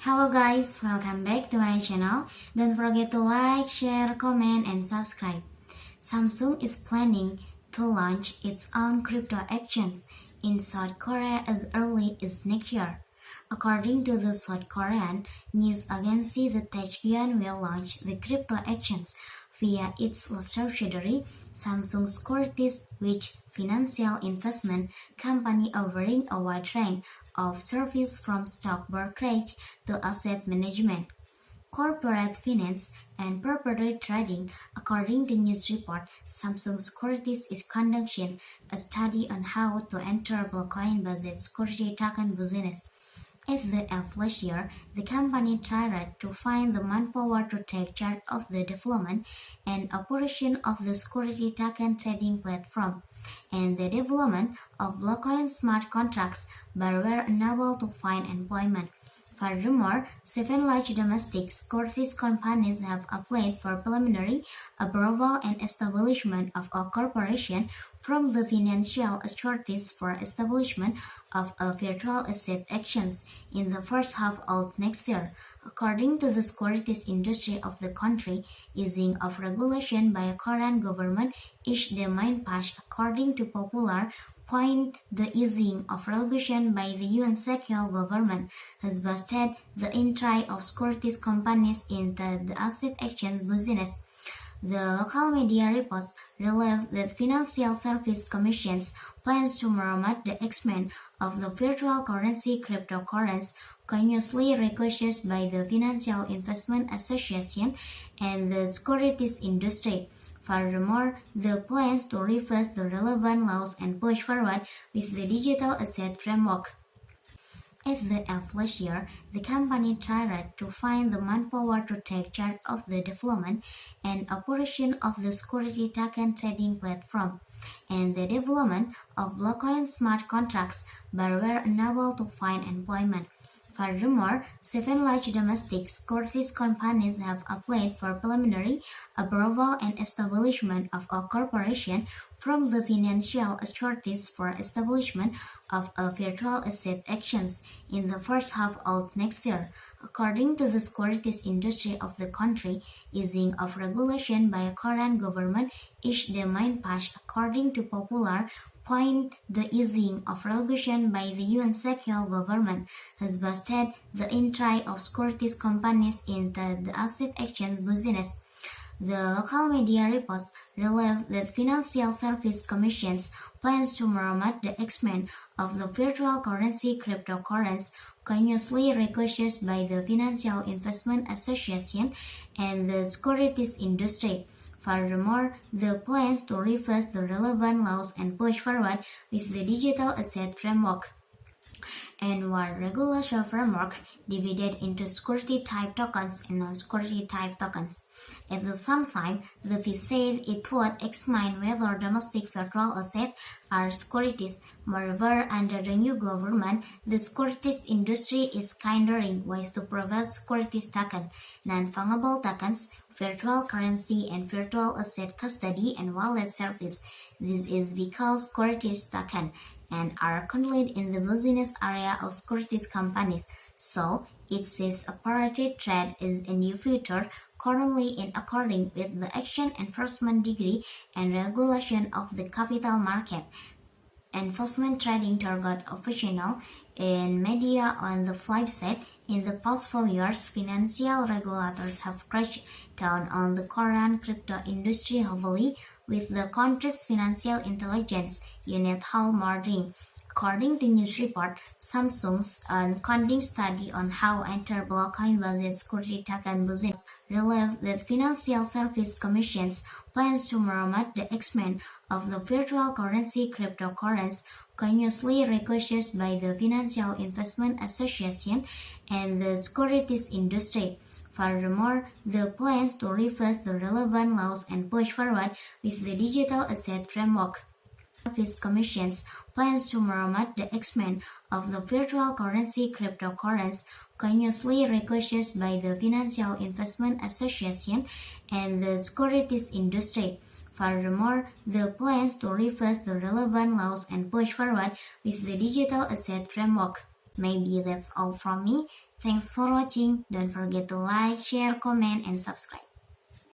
Hello guys, welcome back to my channel. Don't forget to like, share, comment, and subscribe. Samsung is planning to launch its own crypto exchange in South Korea as early as next year. According to the South Korean news agency, the Taegeon will launch the crypto exchange via its subsidiary Samsung Securities, which financial investment company offering a wide range of services from stock brokerage to asset management, corporate finance, and property trading. According to news report, Samsung Securities is conducting a study on how to enter blockchain-based security token business. At the end of last year, the company tried to find the manpower to take charge of the development and operation of the security token trading platform and the development of blockchain smart contracts, but were unable to find employment. Furthermore, 7 large domestic securities companies have applied for preliminary approval and establishment of a corporation from the financial authorities for establishment of a virtual asset exchange in the first half of next year. According to the securities industry of the country, easing of regulation by a Korean government is the main push. According to popular point, the easing of regulation by the UN secure government has boosted the entry of securities companies into the asset exchange business. The local media reports relate that Financial Service Commission's plans to promote the expand of the virtual currency cryptocurrency continuously requested by the Financial Investment Association and the securities industry. Furthermore, the plans to revise the relevant laws and push forward with the digital asset framework. At the end of last year, the company tried to find the manpower to take charge of the development and operation of the security token trading platform and the development of blockchain smart contracts, but were unable to find employment. Furthermore, 7 large domestic securities companies have applied for preliminary approval and establishment of a corporation from the financial authorities for establishment of a virtual asset exchange in the first half of next year. According to the securities industry of the country, easing of regulation by a Korean government is the main push. According to popular point, the easing of regulation by the UN secure government has boosted the entry of securities companies into the asset exchange business. The local media reports relate that Financial Service Commission's plans to promote the expand of the virtual currency cryptocurrency continuously requested by the Financial Investment Association and the securities industry. Furthermore, the plans to revise the relevant laws and push forward with the digital asset framework and one regulatory framework divided into security type tokens and non-security type tokens. At the same time, the fee said it would examine whether domestic virtual assets are securities. Moreover, under the new government, the securities industry is considering ways to provide securities token, non-fungible tokens, virtual currency, and virtual asset custody and wallet service. This is because securities token and are currently in the business area of securities companies, so it says a parity trade is in the future currently in according with the action enforcement degree and regulation of the capital market. Enforcement trading target official in media on the flip side. In the past 4 years, financial regulators have crashed down on the Korean crypto industry heavily, with the country's financial intelligence unit hallmarking. According to news report, Samsung's conducting study on how enter blockchain-based security token business relate that Financial Service Commission's plans to promote the expand of the virtual currency cryptocurrency continuously requested by the Financial Investment Association and the securities industry. Furthermore, the plans to revise the relevant laws and push forward with the digital asset framework. Service Commission's plans to promote the expand of the virtual currency cryptocurrency continuously requested by the Financial Investment Association and the securities industry. Furthermore, the plans to revise the relevant laws and push forward with the digital asset framework. Maybe that's all from me. Thanks for watching. Don't forget to like, share, comment, and subscribe.